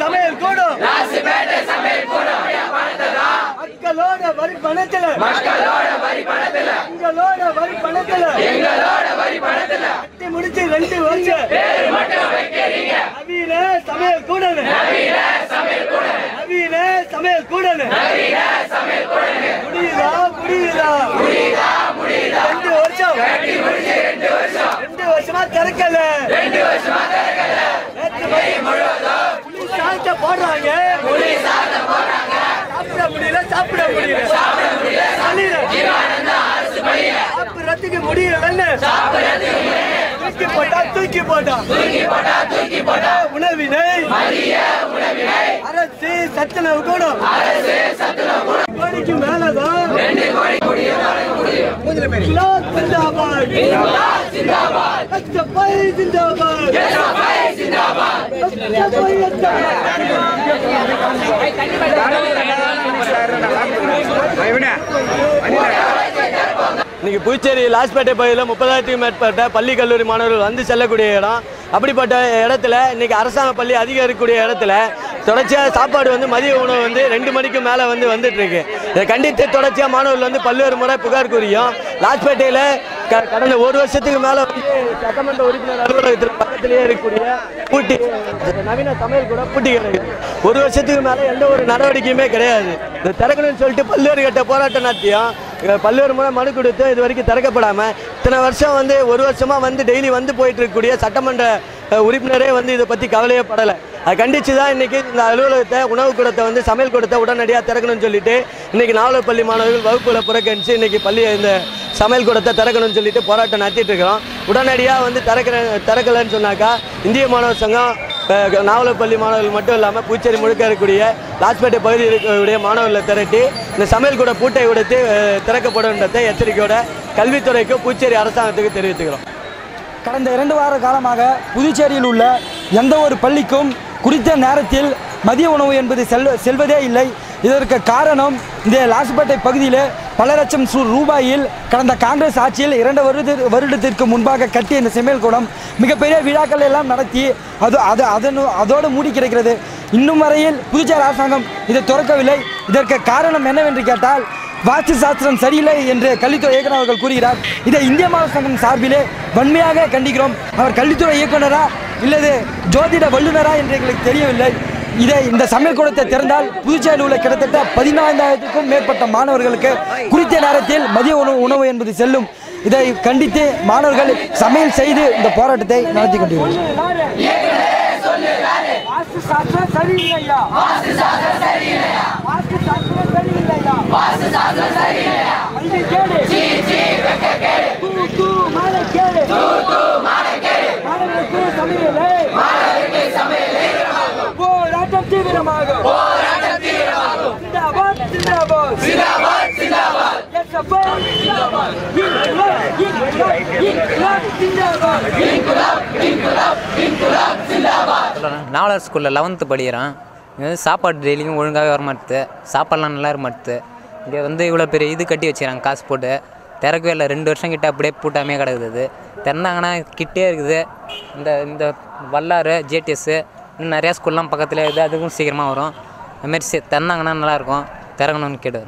சமையல் கூடும் மக்களோட வரி பணத்துல கட்டி முடிச்சு 2 வருஷம் நவீன சமையல் கூடனு முடியுதா 2 வருஷம் 2 வருஷமா திறக்கல போடுறாங்க சாப்பிட முடியல சாப்பிடறதுக்கு முடியல தூக்கி போட்டா உணவினை அரசு சத்துணவு கூடும் கோடிக்கு மேலதான் இன்னைக்கு புதுச்சேரி லாஸ்பேட்டை பகுதியில் 30,000க்கும் மேற்பட்ட பள்ளி கல்லூரி மாணவர்கள் வந்து செல்லக்கூடிய இடம். அப்படிப்பட்ட இடத்துல இன்னைக்கு அரசாங்க பள்ளி அதிகம் இருக்கக்கூடிய இடத்துல தொடர்ச்சியாக சாப்பாடு வந்து மதிய உணவு வந்து 2 மணிக்கு மேலே வந்துட்டு இருக்கு. இதை கண்டித்து தொடர்ச்சியாக மாணவர்கள் வந்து பல்வேறு முறை புகார் கூறியும் லாஸ்பேட்டையில் கடந்த 1 வருஷத்துக்கு மேலே வந்து சட்டமன்ற உறுப்பினர் அலுவலகத்தில் பக்கத்திலேயே இருக்கக்கூடிய பூட்டி நவீன சமையல் கூட பூட்டி கிடையாது. 1 வருஷத்துக்கு மேலே எந்த ஒரு நடவடிக்கையுமே கிடையாது. இதை திறக்கணும்னு சொல்லிட்டு பல்வேறு கட்ட போராட்டம் நடத்தியும் பல்வேறு முறை மனு கொடுத்து இது வரைக்கும் திறக்கப்படாமல் இத்தனை வருஷம் வந்து 1 வருஷமாக வந்து டெய்லி வந்து போயிட்டு இருக்கக்கூடிய சட்டமன்ற உறுப்பினரே வந்து இதை பற்றி கவலையே படலை. அதை கண்டித்து தான் இன்றைக்கி இந்த அலுவலகத்தை உணவு கூடத்தை வந்து சமையல் கூடத்தை உடனடியாக திறக்கணும்னு சொல்லிட்டு இன்றைக்கி நாவலர் பள்ளி மாணவர்கள் வகுப்புகளை புறக்கணித்து இன்றைக்கி பள்ளி இந்த சமையல் கூடத்தை திறக்கணும்னு சொல்லிட்டு போராட்டம் நடத்திட்டு இருக்கிறோம். உடனடியாக வந்து திறக்கலைன்னு சொன்னாக்கா இந்திய மாணவர் சங்கம் நாவலர் பள்ளி மாணவர்கள் மட்டும் இல்லாமல் புதுச்சேரி முழுக்க இருக்கக்கூடிய லாஸ்பேட்டை பகுதியில் இருக்கக்கூடிய மாணவர்களை திரட்டி இந்த சமையல் கூட பூட்டை உடைத்து திறக்கப்படும்ன்றதை எச்சரிக்கையோட கல்வித்துறைக்கு புதுச்சேரி அரசாங்கத்துக்கு தெரிவித்துக்கிறோம். கடந்த 2 வார காலமாக புதுச்சேரியில் உள்ள எந்த ஒரு பள்ளிக்கும் குறித்த நேரத்தில் மதிய உணவு என்பது செல்வதே இல்லை. இதற்கு காரணம் இந்த லாஸ்பேட்டை பகுதியில் பல லட்சம் ரூபாயில் கடந்த காங்கிரஸ் ஆட்சியில் 2 வருடத்திற்கு முன்பாக கட்டிய இந்த சமையல் கூடம் மிகப்பெரிய விழாக்கள் எல்லாம் நடத்தி அதோடு மூடி கிடைக்கிறது. இன்னும் வரையில் புதுச்சேரி அரசாங்கம் இதை திறக்கவில்லை. இதற்கு காரணம் என்னவென்று கேட்டால் வாஸ்து சாஸ்திரம் சரியில்லை என்று கல்வித்துறை இயக்குனர் அவர்கள் கூறுகிறார். இதை இந்திய மாணவர் சங்கம் சார்பிலே வன்மையாக கண்டிக்கிறோம். அவர் கல்வித்துறை இயக்குனரா இல்லது ஜோதிட வல்லுநரா என்று எங்களுக்கு தெரியவில்லை. இந்த சமையல் கூடத்தை திறந்தால் புதுச்சேரியில் உள்ள கிட்டத்தட்ட 14,000க்கும் மேற்பட்ட மாணவர்களுக்கு குறித்த நேரத்தில் மதிய உணவு என்பது செல்லும். இதை கண்டித்து மாணவர்கள் சமையல் செய்து இந்த போராட்டத்தை நடத்தி கொண்டிருக்கிறார்கள். நாவலர் ஸ்கூலில் 11th படிக்கிறான். இங்கே வந்து சாப்பாடு டெய்லியும் ஒழுங்காகவே வர மாட்டுது. சாப்பாடெலாம் நல்லா இருக்க மாட்டுது. இங்கே வந்து இவ்வளோ பெரிய இது கட்டி வச்சுக்கிறாங்க காசு போட்டு. திறக்கவே இல்லை. 2 வருஷம் கிட்ட அப்படியே பூட்டாமே கிடக்குது. அது திறந்தாங்கன்னா கிட்டே இருக்குது. இந்த வல்லாறு ஜேடிஎஸ்ஸு இன்னும் நிறையா ஸ்கூல்லாம் பக்கத்தில் இருக்குது. அதுக்கும் சீக்கிரமாக வரும். அதுமாரி திறந்தாங்கன்னா நல்லாயிருக்கும். திறக்கணும்னு கேட்டு